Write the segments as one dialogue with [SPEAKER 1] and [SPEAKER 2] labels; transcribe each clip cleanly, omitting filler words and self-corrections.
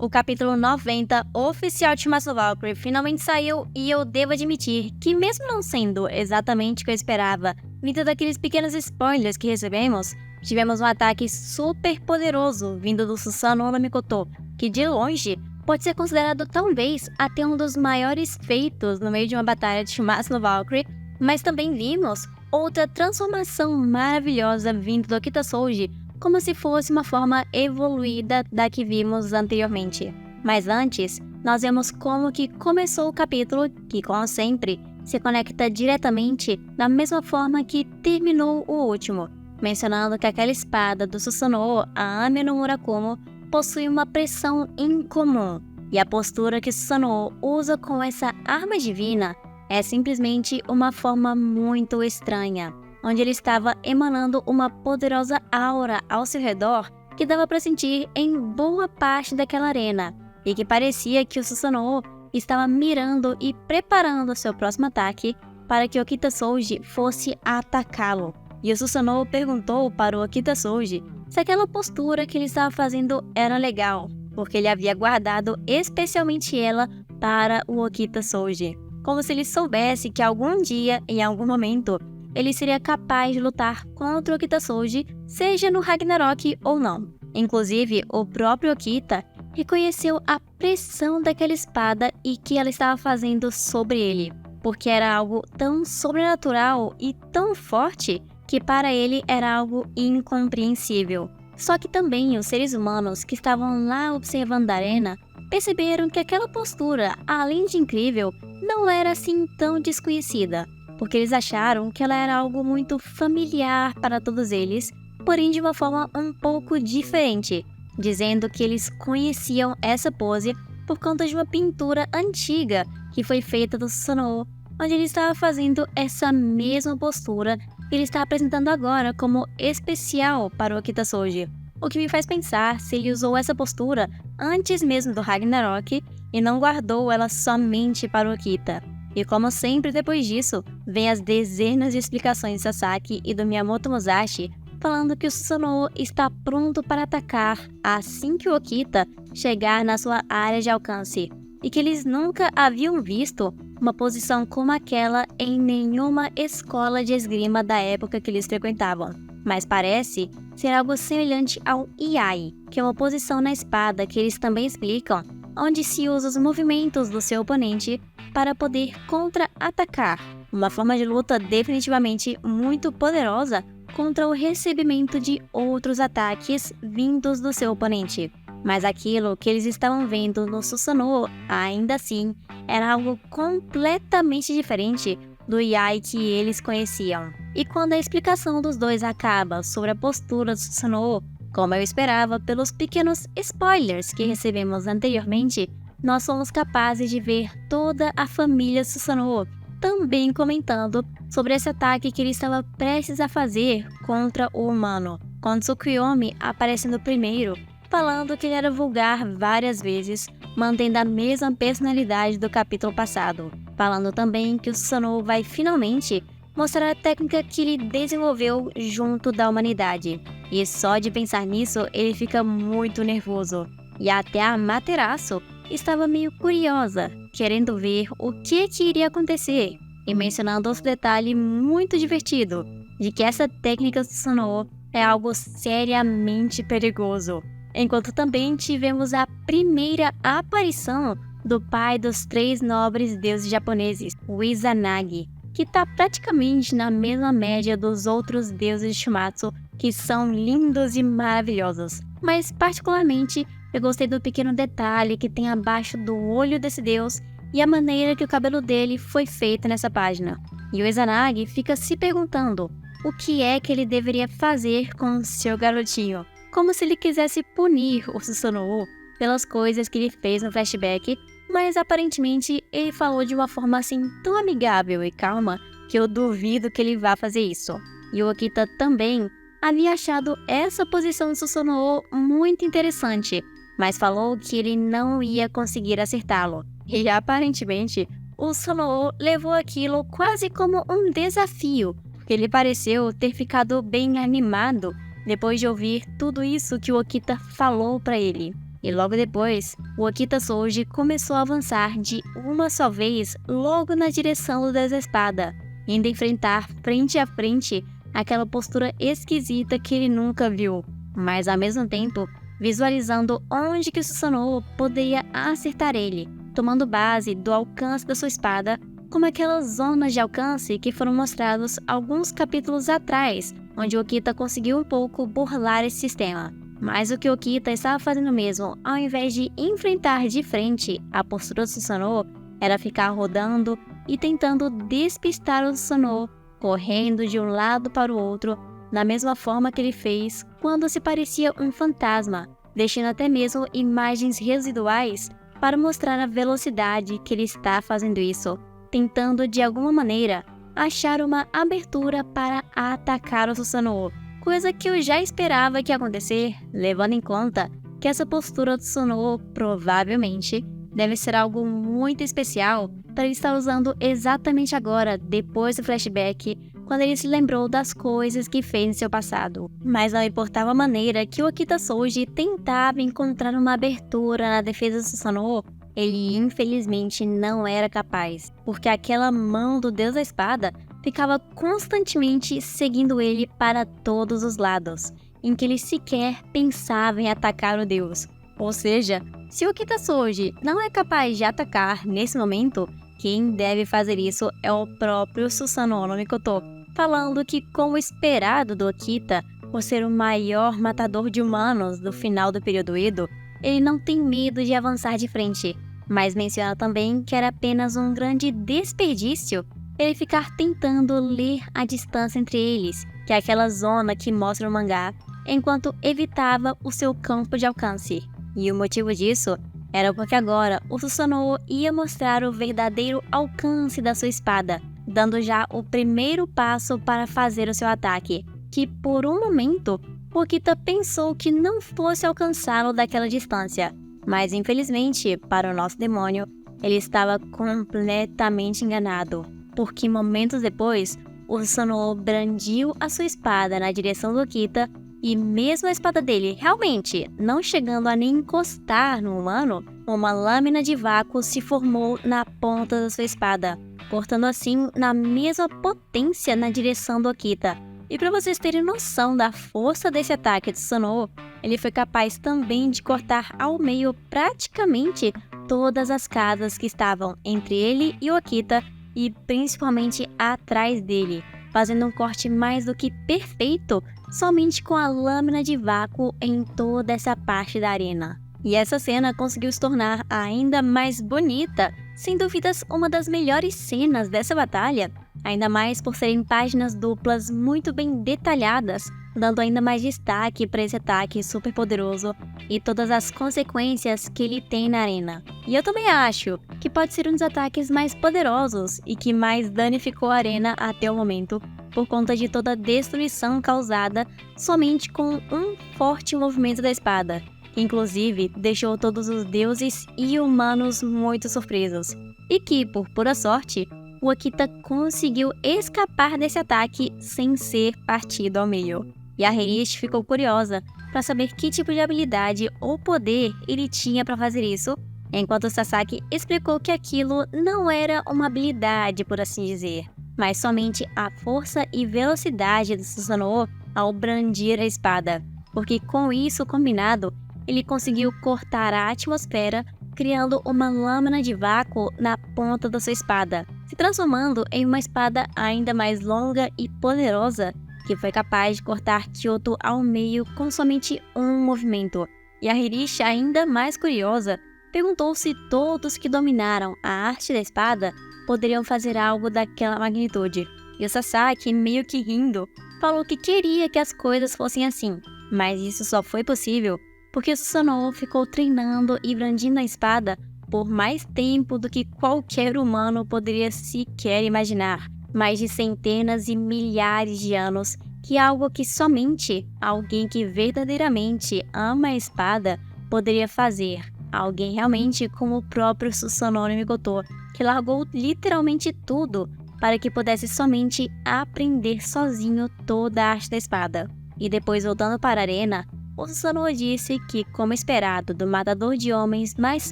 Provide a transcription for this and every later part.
[SPEAKER 1] O capítulo 90 oficial de Shimatsu no Valkyrie finalmente saiu e eu devo admitir que, mesmo não sendo exatamente o que eu esperava, vindo daqueles pequenos spoilers que recebemos, tivemos um ataque super poderoso vindo do Susanoo no Mikoto, que de longe pode ser considerado talvez até um dos maiores feitos no meio de uma batalha de Shimatsu no Valkyrie, mas também vimos outra transformação maravilhosa vindo do Okita Souji, como se fosse uma forma evoluída da que vimos anteriormente. Mas antes, nós vemos como que começou o capítulo, que como sempre, se conecta diretamente da mesma forma que terminou o último, mencionando que aquela espada do Susanoo, a Ame no Murakumo, possui uma pressão incomum, e a postura que Susanoo usa com essa arma divina é simplesmente uma forma muito estranha, onde ele estava emanando uma poderosa aura ao seu redor que dava para sentir em boa parte daquela arena, e que parecia que o Susanoo estava mirando e preparando seu próximo ataque para que Okita Souji fosse atacá-lo. E o Susanoo perguntou para o Okita Souji se aquela postura que ele estava fazendo era legal, porque ele havia guardado especialmente ela para o Okita Souji, como se ele soubesse que algum dia, em algum momento, ele seria capaz de lutar contra o Okita Souji, seja no Ragnarok ou não. Inclusive, o próprio Okita reconheceu a pressão daquela espada e que ela estava fazendo sobre ele, porque era algo tão sobrenatural e tão forte que para ele era algo incompreensível. Só que também os seres humanos que estavam lá observando a arena perceberam que aquela postura, além de incrível, não era assim tão desconhecida, porque eles acharam que ela era algo muito familiar para todos eles, porém de uma forma um pouco diferente, dizendo que eles conheciam essa pose por conta de uma pintura antiga que foi feita do Susanoo, onde ele estava fazendo essa mesma postura que ele está apresentando agora como especial para o Okita Souji. O que me faz pensar se ele usou essa postura antes mesmo do Ragnarok e não guardou ela somente para o Okita. E como sempre depois disso, vem as dezenas de explicações de Sasaki e do Miyamoto Musashi falando que o Susanoo está pronto para atacar assim que o Okita chegar na sua área de alcance, e que eles nunca haviam visto uma posição como aquela em nenhuma escola de esgrima da época que eles frequentavam, mas parece ser algo semelhante ao Iai, que é uma posição na espada que eles também explicam, onde se usa os movimentos do seu oponente para poder contra-atacar, uma forma de luta definitivamente muito poderosa contra o recebimento de outros ataques vindos do seu oponente. Mas aquilo que eles estavam vendo no Susanoo, ainda assim, era algo completamente diferente do Iai que eles conheciam. E quando a explicação dos dois acaba sobre a postura do Susanoo, como eu esperava pelos pequenos spoilers que recebemos anteriormente, nós fomos capazes de ver toda a família Susanoo também comentando sobre esse ataque que ele estava prestes a fazer contra o humano, com Tsukuyomi aparecendo primeiro, falando que ele era vulgar várias vezes, mantendo a mesma personalidade do capítulo passado, falando também que o Susanoo vai finalmente mostrar a técnica que ele desenvolveu junto da humanidade. E só de pensar nisso, ele fica muito nervoso. E até a Amaterasu estava meio curiosa, querendo ver o que iria acontecer, e mencionando outro detalhe muito divertido, de que essa técnica do Susanoo é algo seriamente perigoso. Enquanto também tivemos a primeira aparição do pai dos 3 nobres deuses japoneses, o Izanagi, que está praticamente na mesma média dos outros deuses de Shimatsu, que são lindos e maravilhosos. Mas particularmente, eu gostei do pequeno detalhe que tem abaixo do olho desse deus e a maneira que o cabelo dele foi feito nessa página. E o Izanagi fica se perguntando o que é que ele deveria fazer com seu garotinho, como se ele quisesse punir o Susanoo pelas coisas que ele fez no flashback, mas aparentemente ele falou de uma forma assim tão amigável e calma que eu duvido que ele vá fazer isso. E o Okita também havia achado essa posição do Susanoo muito interessante, mas falou que ele não ia conseguir acertá-lo. E aparentemente, o Susanoo levou aquilo quase como um desafio, porque ele pareceu ter ficado bem animado depois de ouvir tudo isso que o Okita falou para ele. E logo depois, o Okita Soji começou a avançar de uma só vez logo na direção do Deus da Espada, indo enfrentar frente a frente aquela postura esquisita que ele nunca viu, mas ao mesmo tempo visualizando onde que Susanoo poderia acertar ele, tomando base do alcance da sua espada, como aquelas zonas de alcance que foram mostrados alguns capítulos atrás, onde o Okita conseguiu um pouco burlar esse sistema. Mas o que o Okita estava fazendo mesmo, ao invés de enfrentar de frente a postura do Susanoo, era ficar rodando e tentando despistar o Susanoo, correndo de um lado para o outro, da mesma forma que ele fez quando se parecia um fantasma, deixando até mesmo imagens residuais para mostrar a velocidade que ele está fazendo isso, tentando de alguma maneira achar uma abertura para atacar o Susanoo, coisa que eu já esperava que ia acontecer, levando em conta que essa postura do Susanoo provavelmente deve ser algo muito especial para ele estar usando exatamente agora, depois do flashback, quando ele se lembrou das coisas que fez em seu passado. Mas não importava a maneira que o Okita Soji tentava encontrar uma abertura na defesa do Susanoo, ele infelizmente não era capaz, porque aquela mão do Deus da Espada ficava constantemente seguindo ele para todos os lados, em que ele sequer pensava em atacar o Deus. Ou seja, se o Okita Soji não é capaz de atacar nesse momento, quem deve fazer isso é o próprio Susanoo no Mikoto, falando que, como esperado do Okita, por ser o maior matador de humanos do final do período Edo, ele não tem medo de avançar de frente, mas menciona também que era apenas um grande desperdício ele ficar tentando ler a distância entre eles, que é aquela zona que mostra o mangá, enquanto evitava o seu campo de alcance. E o motivo disso era porque agora o Susanoo ia mostrar o verdadeiro alcance da sua espada, dando já o primeiro passo para fazer o seu ataque, que por um momento o Okita pensou que não fosse alcançá-lo daquela distância, mas infelizmente, para o nosso demônio, ele estava completamente enganado, porque momentos depois, o Susanoo brandiu a sua espada na direção do Okita, e mesmo a espada dele realmente não chegando a nem encostar no humano, uma lâmina de vácuo se formou na ponta da sua espada, cortando assim na mesma potência na direção do Okita. E para vocês terem noção da força desse ataque de Susanoo, ele foi capaz também de cortar ao meio praticamente todas as casas que estavam entre ele e o Okita, e principalmente atrás dele, fazendo um corte mais do que perfeito somente com a lâmina de vácuo em toda essa parte da arena. E essa cena conseguiu se tornar ainda mais bonita, sem dúvidas uma das melhores cenas dessa batalha, ainda mais por serem páginas duplas muito bem detalhadas, dando ainda mais destaque para esse ataque super poderoso e todas as consequências que ele tem na arena. E eu também acho que pode ser um dos ataques mais poderosos e que mais danificou a arena até o momento, por conta de toda a destruição causada somente com um forte movimento da espada, que inclusive deixou todos os deuses e humanos muito surpresos, e que, por pura sorte, o Okita conseguiu escapar desse ataque sem ser partido ao meio. E a Heiichi ficou curiosa para saber que tipo de habilidade ou poder ele tinha para fazer isso, enquanto o Sasaki explicou que aquilo não era uma habilidade, por assim dizer, mas somente a força e velocidade do Susanoo ao brandir a espada, porque com isso combinado, ele conseguiu cortar a atmosfera, criando uma lâmina de vácuo na ponta da sua espada, se transformando em uma espada ainda mais longa e poderosa, que foi capaz de cortar Kyoto ao meio com somente um movimento. E a Heiichi, ainda mais curiosa, perguntou se todos que dominaram a arte da espada poderiam fazer algo daquela magnitude. E o Sasaki, meio que rindo, falou que queria que as coisas fossem assim, mas isso só foi possível porque Susanoo ficou treinando e brandindo a espada por mais tempo do que qualquer humano poderia sequer imaginar. Mais de centenas e milhares de anos, que é algo que somente alguém que verdadeiramente ama a espada poderia fazer. Alguém realmente como o próprio Susanoo no Mikoto, que largou literalmente tudo para que pudesse somente aprender sozinho toda a arte da espada. E depois, voltando para a arena, o Susanoo disse que, como esperado do matador de homens mais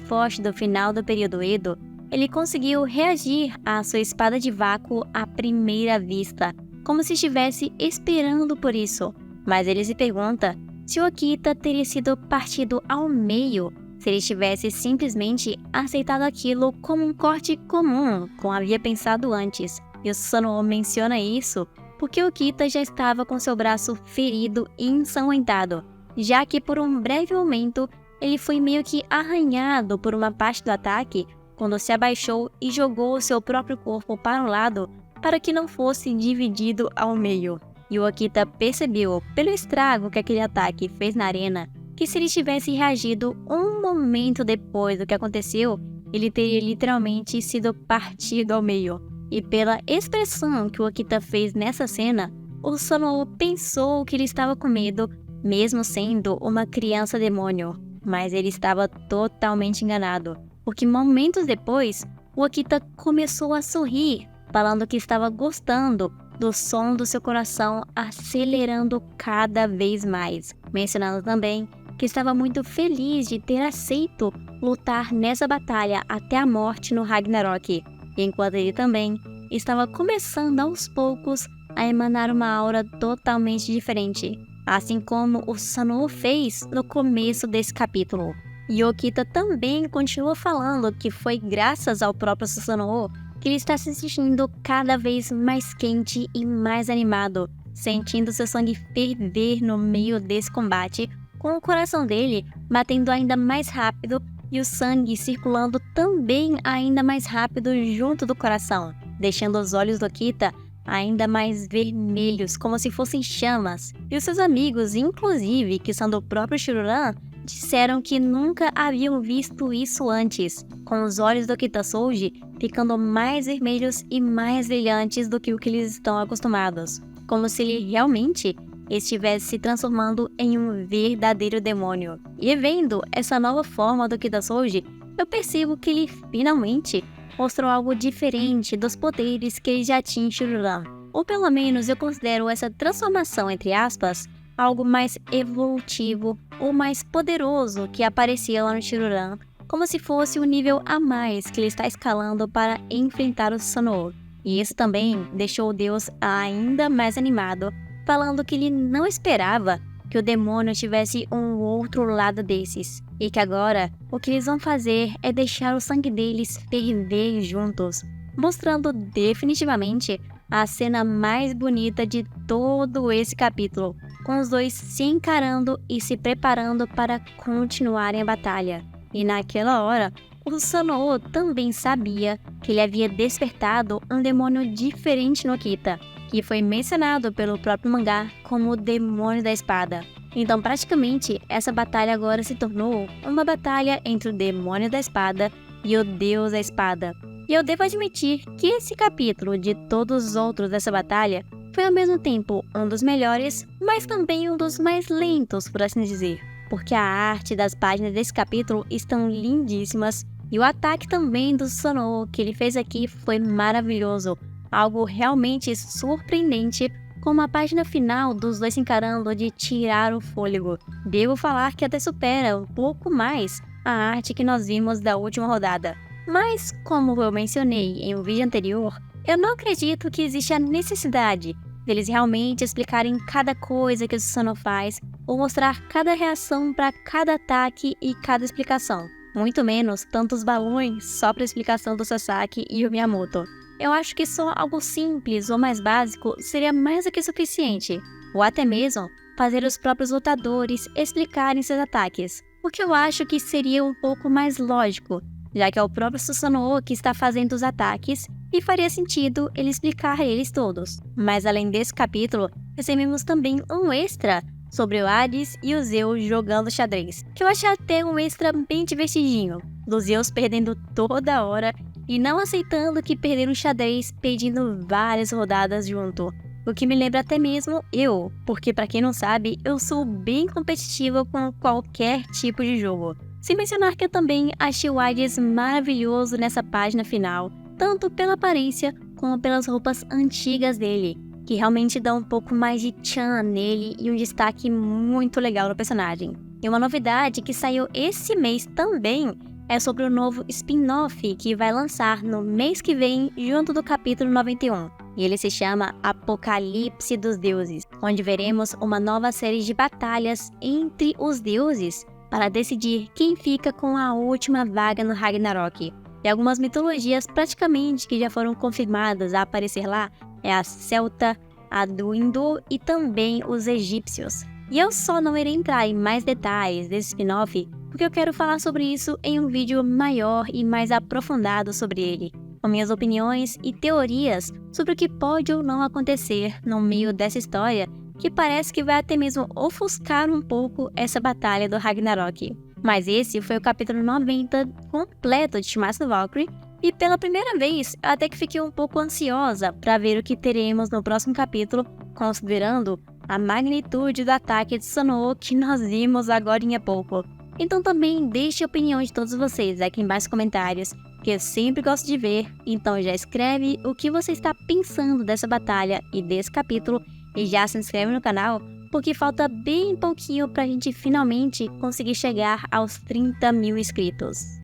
[SPEAKER 1] forte do final do período Edo, ele conseguiu reagir à sua espada de vácuo à primeira vista, como se estivesse esperando por isso. Mas ele se pergunta se o Okita teria sido partido ao meio se ele tivesse simplesmente aceitado aquilo como um corte comum, como havia pensado antes. E o Susanoo menciona isso porque o Okita já estava com seu braço ferido e ensanguentado, já que por um breve momento ele foi meio que arranhado por uma parte do ataque quando se abaixou e jogou o seu próprio corpo para um lado para que não fosse dividido ao meio. E o Okita percebeu, pelo estrago que aquele ataque fez na arena, que se ele tivesse reagido um momento depois do que aconteceu, ele teria literalmente sido partido ao meio. E pela expressão que o Okita fez nessa cena, o Susanoo pensou que ele estava com medo, mesmo sendo uma criança demônio. Mas ele estava totalmente enganado, porque momentos depois, o Okita começou a sorrir, falando que estava gostando do som do seu coração acelerando cada vez mais, mencionando também que estava muito feliz de ter aceito lutar nessa batalha até a morte no Ragnarok, enquanto ele também estava começando aos poucos a emanar uma aura totalmente diferente, assim como o Susanoo fez no começo desse capítulo. E o Okita também continua falando que foi graças ao próprio Susanoo que ele está se sentindo cada vez mais quente e mais animado, sentindo seu sangue ferver no meio desse combate, com o coração dele batendo ainda mais rápido e o sangue circulando também ainda mais rápido junto do coração, deixando os olhos do Okita ainda mais vermelhos, como se fossem chamas. E os seus amigos, inclusive, que são do próprio Shururan, disseram que nunca haviam visto isso antes, com os olhos do Okita Souji ficando mais vermelhos e mais brilhantes do que o que eles estão acostumados, como se ele realmente estivesse se transformando em um verdadeiro demônio. E vendo essa nova forma do Okita Souji, eu percebo que ele finalmente mostrou algo diferente dos poderes que ele já tinha em Shururan. Ou pelo menos eu considero essa transformação, entre aspas, algo mais evolutivo ou mais poderoso que aparecia lá no Shururan, como se fosse um nível a mais que ele está escalando para enfrentar o Susanoo. E isso também deixou o deus ainda mais animado, falando que ele não esperava que o demônio tivesse um outro lado desses, e que agora o que eles vão fazer é deixar o sangue deles ferver juntos, mostrando definitivamente a cena mais bonita de todo esse capítulo, com os dois se encarando e se preparando para continuarem a batalha. E naquela hora, o Susanoo também sabia que ele havia despertado um demônio diferente no Okita, que foi mencionado pelo próprio mangá como o demônio da espada. Então praticamente essa batalha agora se tornou uma batalha entre o demônio da espada e o deus da espada. E eu devo admitir que esse capítulo, de todos os outros dessa batalha, foi ao mesmo tempo um dos melhores, mas também um dos mais lentos, por assim dizer. Porque a arte das páginas desse capítulo estão lindíssimas e o ataque também do Susanoo que ele fez aqui foi maravilhoso. Algo realmente surpreendente, com a página final dos dois se encarando de tirar o fôlego. Devo falar que até supera um pouco mais a arte que nós vimos da última rodada. Mas, como eu mencionei em um vídeo anterior, eu não acredito que existe a necessidade deles realmente explicarem cada coisa que o Susanoo faz ou mostrar cada reação para cada ataque e cada explicação. Muito menos tantos balões só para explicação do Sasaki e o Miyamoto. Eu acho que só algo simples ou mais básico seria mais do que suficiente, ou até mesmo fazer os próprios lutadores explicarem seus ataques, porque eu acho que seria um pouco mais lógico, já que é o próprio Susanoo que está fazendo os ataques e faria sentido ele explicar eles todos. Mas além desse capítulo, recebemos também um extra sobre o Hades e o Zeus jogando xadrez, que eu achei até um extra bem divertidinho, do Zeus perdendo toda hora e não aceitando que perderam o xadrez, pedindo várias rodadas junto. O que me lembra até mesmo eu, porque pra quem não sabe, eu sou bem competitiva com qualquer tipo de jogo. Sem mencionar que eu também achei o Hades maravilhoso nessa página final, tanto pela aparência como pelas roupas antigas dele, que realmente dão um pouco mais de tchan nele e um destaque muito legal no personagem. E uma novidade que saiu esse mês também é sobre o novo spin-off que vai lançar no mês que vem junto do capítulo 91. E ele se chama Apocalipse dos Deuses, onde veremos uma nova série de batalhas entre os deuses para decidir quem fica com a última vaga no Ragnarok. E algumas mitologias praticamente que já foram confirmadas a aparecer lá é a celta, a do hindu e também os egípcios. E eu só não irei entrar em mais detalhes desse spin-off porque eu quero falar sobre isso em um vídeo maior e mais aprofundado sobre ele, com minhas opiniões e teorias sobre o que pode ou não acontecer no meio dessa história, que parece que vai até mesmo ofuscar um pouco essa batalha do Ragnarok. Mas esse foi o capítulo 90 completo de Shimatsu no Valkyrie, e pela primeira vez eu até que fiquei um pouco ansiosa para ver o que teremos no próximo capítulo, considerando a magnitude do ataque de Susanoo que nós vimos agora em pouco. Então também deixe a opinião de todos vocês aqui embaixo nos comentários, que eu sempre gosto de ver. Então já escreve o que você está pensando dessa batalha e desse capítulo, e já se inscreve no canal, porque falta bem pouquinho pra gente finalmente conseguir chegar aos 30 mil inscritos.